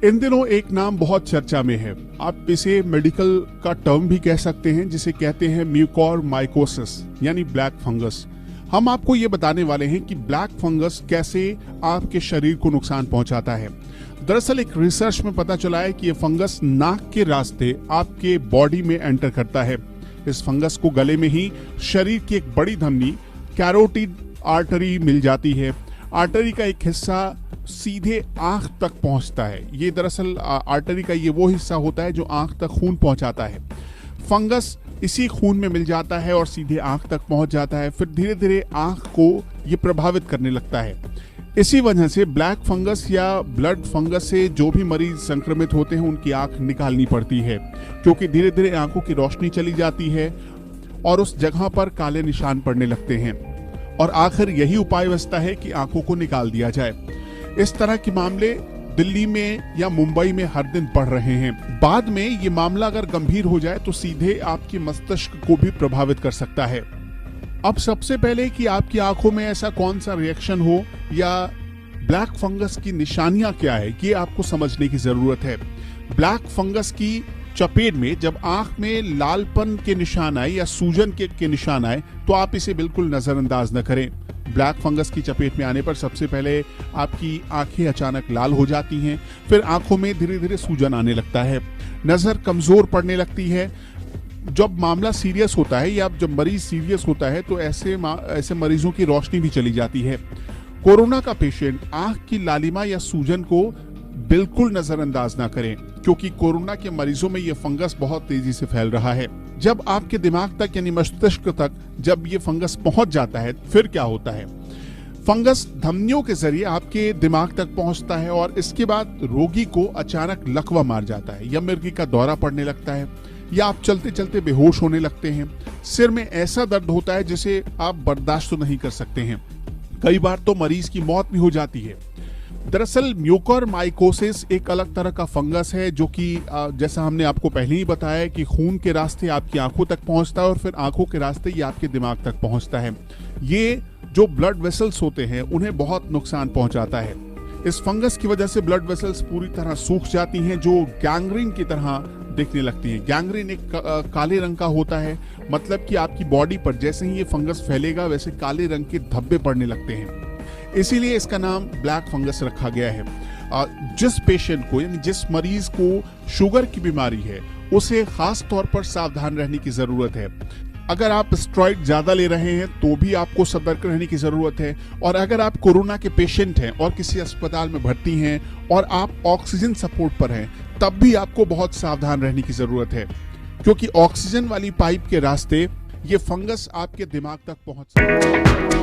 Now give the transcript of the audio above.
इन दिनों एक नाम बहुत चर्चा में है। आप इसे मेडिकल का टर्म भी कह सकते हैं, जिसे कहते हैं म्यूकोरमाइकोसिस यानी ब्लैक फंगस। हम आपको ये बताने वाले हैं कि ब्लैक फंगस कैसे आपके शरीर को नुकसान पहुंचाता है। दरअसल एक रिसर्च में पता चला है कि ये फंगस नाक के रास्ते आपके बॉडी में एंटर करता है। इस फंगस को गले में ही शरीर की एक बड़ी धमनी कैरोटिड आर्टरी मिल जाती है। आर्टरी का एक हिस्सा सीधे आंख तक पहुंचता है। ये दरअसल आर्टरी का ये वो हिस्सा होता है जो आंख तक खून पहुंचाता है। फंगस इसी खून में मिल जाता है और सीधे आंख तक पहुंच जाता है। फिर धीरे धीरे आंख को ये प्रभावित करने लगता है। इसी वजह से ब्लैक फंगस या ब्लड फंगस से जो भी मरीज संक्रमित होते हैं उनकी आंख निकालनी पड़ती है, क्योंकि धीरे धीरे आंखों की रोशनी चली जाती है और उस जगह पर काले निशान पड़ने लगते हैं और आखिर यही उपाय बचता है कि आंखों को निकाल दिया जाए। इस तरह के मामले दिल्ली में या मुंबई में हर दिन बढ़ रहे हैं। बाद में ये मामला अगर गंभीर हो जाए तो सीधे आपके मस्तिष्क को भी प्रभावित कर सकता है। अब सबसे पहले कि आपकी आंखों में ऐसा कौन सा रिएक्शन हो या ब्लैक फंगस की निशानियां क्या है, ये आपको समझने की जरूरत है। ब्लैक फंगस की चपेट में जब आंख में लालपन के निशान आए या सूजन के निशान आए तो आप इसे बिल्कुल नजरअंदाज न करें। ब्लैक फंगस की चपेट में आने पर सबसे पहले आपकी आंखें अचानक लाल हो जाती हैं, फिर आंखों में धीरे धीरे सूजन आने लगता है, नजर कमजोर पड़ने लगती है। जब मामला सीरियस होता है या जब मरीज सीरियस होता है तो ऐसे मरीजों की रोशनी भी चली जाती है। कोरोना का पेशेंट आंख की लालिमा या सूजन को बिल्कुल नजरअंदाज ना करें, क्योंकि कोरोना के मरीजों में यह फंगस बहुत तेजी से फैल रहा है। जब आपके दिमाग तक यानी मस्तिष्क तक जब ये फंगस पहुंच जाता है फिर क्या होता है? फंगस धमनियों के जरिए आपके दिमाग तक पहुंचता है और इसके बाद रोगी को अचानक लकवा मार जाता है या मिर्गी का दौरा पड़ने लगता है या आप चलते चलते बेहोश होने लगते हैं। सिर में ऐसा दर्द होता है जिसे आप बर्दाश्त तो नहीं कर सकते हैं। कई बार तो मरीज की मौत भी हो जाती है। दरअसल म्यूकोरमाइकोसिस एक अलग तरह का फंगस है जो कि जैसा हमने आपको पहले ही बताया कि खून के रास्ते आपकी आंखों तक पहुंचता है और फिर आंखों के रास्ते ये आपके दिमाग तक पहुंचता है। ये जो ब्लड वेसल्स होते हैं उन्हें बहुत नुकसान पहुंचाता है। इस फंगस की वजह से ब्लड वेसल्स पूरी तरह सूख जाती हैं, जो गैंग्रीन की तरह दिखने लगती है। गैंग्रीन एक काले रंग का होता है, मतलब कि आपकी बॉडी पर जैसे ही ये फंगस फैलेगा वैसे काले रंग के धब्बे पड़ने लगते हैं। इसीलिए इसका नाम ब्लैक फंगस रखा गया है। जिस पेशेंट को यानी जिस मरीज को शुगर की बीमारी है उसे खास तौर पर सावधान रहने की जरूरत है। अगर आप स्टेरॉइड ज्यादा ले रहे हैं तो भी आपको सतर्क रहने की जरूरत है, और अगर आप कोरोना के पेशेंट हैं और किसी अस्पताल में भर्ती हैं और आप ऑक्सीजन सपोर्ट पर हैं तब भी आपको बहुत सावधान रहने की जरूरत है, क्योंकि ऑक्सीजन वाली पाइप के रास्ते ये फंगस आपके दिमाग तक पहुंच सकता है।